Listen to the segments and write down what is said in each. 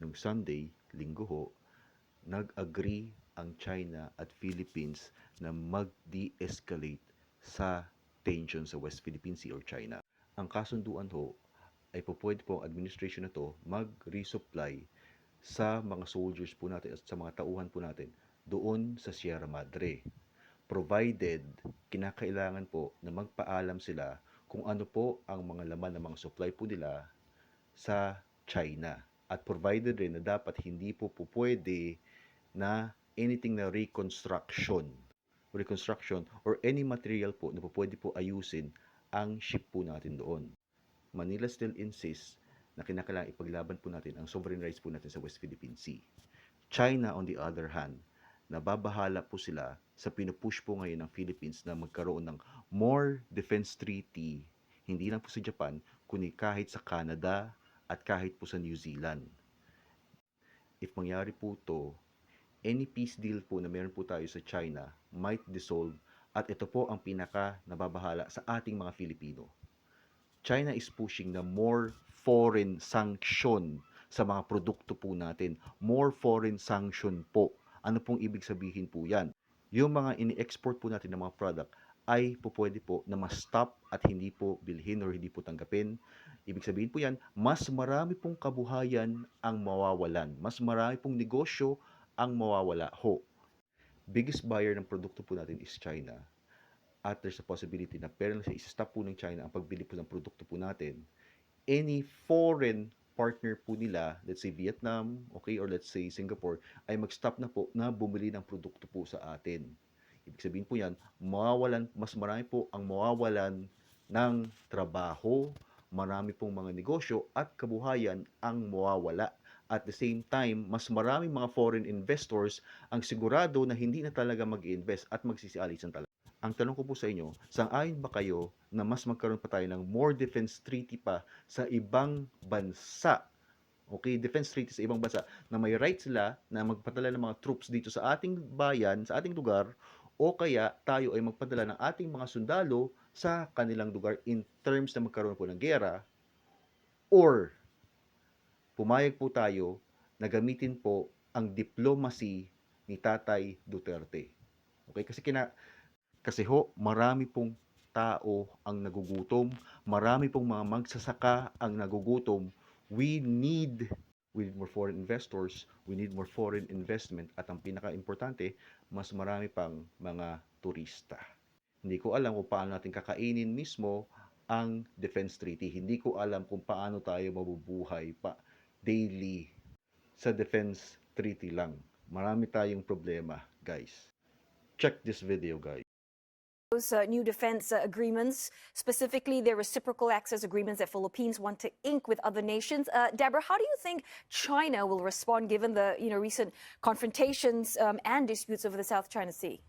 nung Sunday, linggo ho, nag-agree ang China at Philippines na mag-de-escalate sa tension sa West Philippine Sea or China. Ang kasunduan ho ay pwede po ang administration na to mag-resupply sa mga soldiers po natin at sa mga tauhan po natin doon sa Sierra Madre. Provided, kinakailangan po na magpaalam sila kung ano po ang mga laman ng mga supply po nila sa China. At provided rin na dapat hindi po pwede na anything na reconstruction or any material po na pwede po ayusin ang ship po natin doon. Manila still insists na kinakailangan ipaglaban po natin ang sovereign rights po natin sa West Philippine Sea. China, on the other hand, nababahala po sila sa pinupush po ngayon ng Philippines na magkaroon ng more defense treaty, hindi lang po sa Japan, kundi kahit sa Canada at kahit po sa New Zealand. If mangyari po to, any peace deal po na meron po tayo sa China might dissolve at ito po ang pinaka nababahala sa ating mga Filipino. China is pushing na more foreign sanction sa mga produkto po natin. More foreign sanction po. Ano pong ibig sabihin po yan? Yung mga ini-export po natin ng mga product ay pwede po na ma-stop at hindi po bilhin or hindi po tanggapin. Ibig sabihin po yan, mas marami pong kabuhayan ang mawawalan. Mas marami pong negosyo ang mawawala ho. Biggest buyer ng produkto po natin is China. At there's a possibility na pero sa isa-stop po ng China ang pagbili po ng produkto po natin, any foreign partner po nila, let's say Vietnam, okay, or let's say Singapore, ay mag-stop na po na bumili ng produkto po sa atin. Ibig sabihin po yan, mas marami po ang mawawalan ng trabaho, marami pong mga negosyo at kabuhayan ang mawawala. At the same time, mas maraming mga foreign investors ang sigurado na hindi na talaga mag-invest at magsisialisan talaga. Ang tanong ko po sa inyo, sang-ayon ba kayo na mas magkaroon pa tayo ng more defense treaty pa sa ibang bansa? Okay, defense treaty sa ibang bansa na may right sila na magpadala ng mga troops dito sa ating bayan, sa ating lugar, o kaya tayo ay magpadala ng ating mga sundalo sa kanilang lugar in terms na magkaroon po ng gera, or pumayag po tayo na gamitin po ang diplomacy ni Tatay Duterte. Okay, kasi ho, marami pong tao ang nagugutom, marami pong mga magsasaka ang nagugutom. We need more foreign investors, we need more foreign investment, at ang pinaka-importante, mas marami pang mga turista. Hindi ko alam kung paano natin kakainin mismo ang defense treaty. Hindi ko alam kung paano tayo mabubuhay pa daily sa defense treaty lang. Marami tayong problema, guys. Check this video, guys. Those new defense agreements, specifically the reciprocal access agreements that Philippines want to ink with other nations. Deborah, how do you think China will respond given the recent confrontations and disputes over the South China Sea?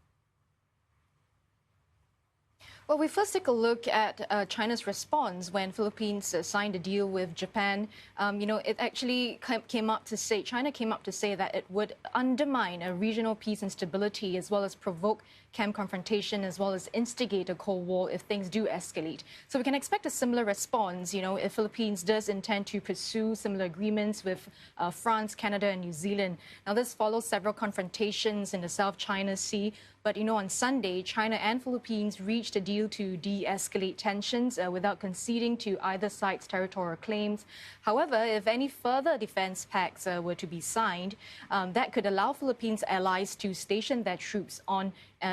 Well, we first take a look at China's response when Philippines signed a deal with Japan. It actually China came up to say that it would undermine a regional peace and stability, as well as provoke camp confrontation, as well as instigate a Cold War if things do escalate. So we can expect a similar response, if Philippines does intend to pursue similar agreements with France, Canada, and New Zealand. Now, this follows several confrontations in the South China Sea. But, on Sunday, China and Philippines reached a deal to de-escalate tensions without conceding to either side's territorial claims. However, if any further defense pacts were to be signed, that could allow Philippines allies to station their troops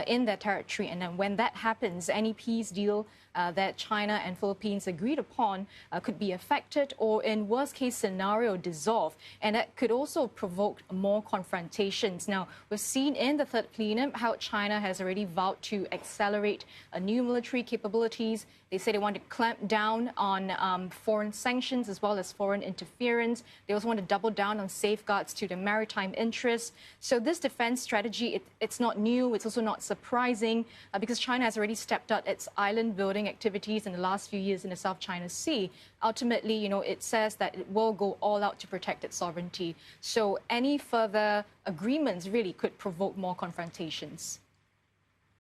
in their territory. And then when that happens, any peace deal that China and Philippines agreed upon could be affected or, in worst-case scenario, dissolved. And that could also provoke more confrontations. Now, we've seen in the third plenum how China has already vowed to accelerate new military capabilities. They say they want to clamp down on foreign sanctions as well as foreign interference. They also want to double down on safeguards to the maritime interests. So this defense strategy, it's not new. It's also not surprising because China has already stepped up its island building activities in the last few years in the South China Sea. Ultimately, it says that it will go all out to protect its sovereignty. So any further agreements really could provoke more confrontations.